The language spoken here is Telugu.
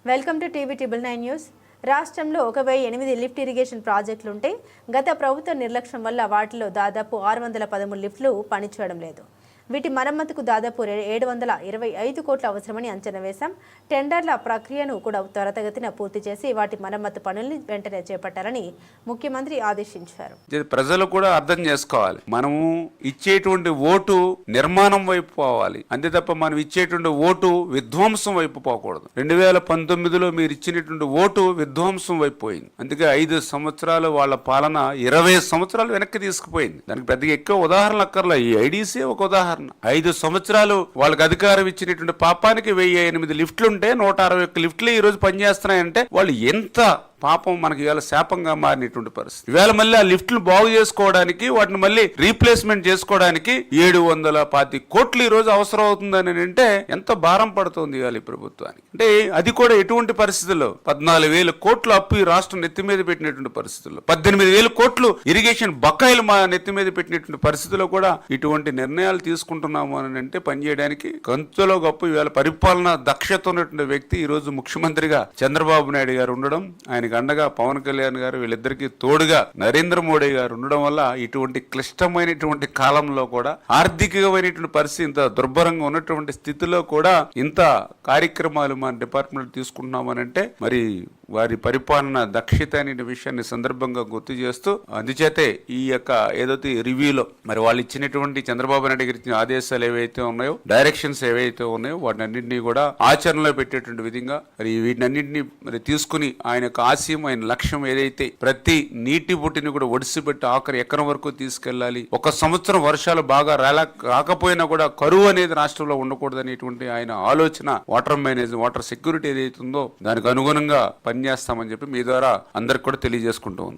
Welcome to TV triple 9 news. రాష్ట్రంలో 1008 లిఫ్ట్ ఇరిగేషన్ ప్రాజెక్టులుంటే గత ప్రభుత్వ నిర్లక్ష్యం వల్ల వాటిలో దాదాపు 613 లిఫ్ట్లు పనిచేయడం లేదు. వీటి మరమ్మతుకు దాదాపు 725 కోట్ల అవసరమని అంచనా వేశాం. టెండర్ల ప్రక్రియను కూడా త్వరితగతిన పూర్తి చేసి వాటి మరమ్మతు పనుల్ని వెంటనే చేపట్టాలని ముఖ్యమంత్రి ఆదేశించారు. ప్రజలు కూడా అర్థం చేసుకోవాలి, మనము ఇచ్చేటువంటి ఓటు నిర్మాణం వైపు పోవాలి, అంతే తప్ప మనం ఇచ్చేటువంటి ఓటు విధ్వంసం వైపు పోకూడదు. 2019లో మీరు ఇచ్చినటువంటి ఓటు విధ్వంసం వైపు పోయింది. అందుకే 5 సంవత్సరాలు వాళ్ళ పాలన 20 సంవత్సరాలు వెనక్కి తీసుకుపోయింది. దానికి పెద్దగా ఎక్కువ ఉదాహరణ అక్కర్లా, ఈ ఐడీసీ ఒక ఉదాహరణ. 5 సంవత్సరాలు వాళ్ళకి అధికారం ఇచ్చినటువంటి పాపానికి 1008 లిఫ్ట్లుంటే 161 లిఫ్ట్లు ఈ రోజు పనిచేస్తున్నాయంటే వాళ్ళు ఎంత పాపం మనకి ఇవాళ శాపంగా మారినటువంటి పరిస్థితి. ఇవాళ మళ్ళీ ఆ లిఫ్ట్లు బాగు చేసుకోవడానికి వాటిని మళ్ళీ రీప్లేస్మెంట్ చేసుకోవడానికి 725 కోట్లు ఈ రోజు అవసరం అవుతుందని అంటే ఎంత భారం పడుతుంది ఇవాళ ఈ ప్రభుత్వానికి. అంటే అది కూడా ఎటువంటి పరిస్థితుల్లో 14,000 కోట్లు అప్పు ఈ రాష్ట్రం నెత్తి మీద పెట్టినటువంటి పరిస్థితుల్లో, 18,000 కోట్లు ఇరిగేషన్ బకాయిలు మా నెత్తి మీద పెట్టినటువంటి పరిస్థితుల్లో కూడా ఇటువంటి నిర్ణయాలు తీసుకుంటున్నాము అని అంటే పనిచేయడానికి గంతులో గొప్ప ఇవాళ పరిపాలన దక్షత ఉన్నటువంటి వ్యక్తి ఈ రోజు ముఖ్యమంత్రిగా చంద్రబాబు నాయుడు గారు ఉండడం, ఆయన అండగా పవన్ కళ్యాణ్ గారు, వీళ్ళిద్దరికీ తోడుగా నరేంద్ర మోడీ గారు ఉండడం వల్ల ఇటువంటి క్లిష్టమైనటువంటి కాలంలో కూడా ఆర్థికమైనటువంటి పరిస్థితి ఇంత దుర్భరంగా ఉన్నటువంటి స్థితిలో కూడా ఇంత కార్యక్రమాలు మన డిపార్ట్మెంట్ తీసుకుంటున్నామనంటే మరి వారి పరిపాలన దక్షత అనే విషయాన్ని సందర్భంగా గుర్తు చేస్తూ, అందుచేతే ఈ యొక్క ఏదైతే రివ్యూలో మరి వాళ్ళు ఇచ్చినటువంటి చంద్రబాబు నాయుడు గారి ఇచ్చిన ఆదేశాలు ఏవైతే ఉన్నాయో, డైరెక్షన్స్ ఏవైతే ఉన్నాయో వాటిని అన్నింటినీ కూడా ఆచరణలో పెట్టేటువంటి విధంగా మరి వీటినన్నింటినీ మరి తీసుకుని ఆయన యొక్క ఆశయం, ఆయన లక్ష్యం ఏదైతే ప్రతి నీటి బొట్టిని కూడా ఒడిసిపెట్టి ఆఖరి ఎకరం వరకు తీసుకెళ్లాలి, ఒక సంవత్సరం వర్షాలు బాగా రాకపోయినా కూడా కరువు అనేది రాష్ట్రంలో ఉండకూడదు అనేటువంటి ఆయన ఆలోచన, వాటర్ మేనేజ్మెంట్, వాటర్ సెక్యూరిటీ ఏదైతే ఉందో దానికి అనుగుణంగా పనిచేస్తామని చెప్పి మీ ద్వారా అందరికి కూడా తెలియజేసుకుంటూ ఉన్నాం.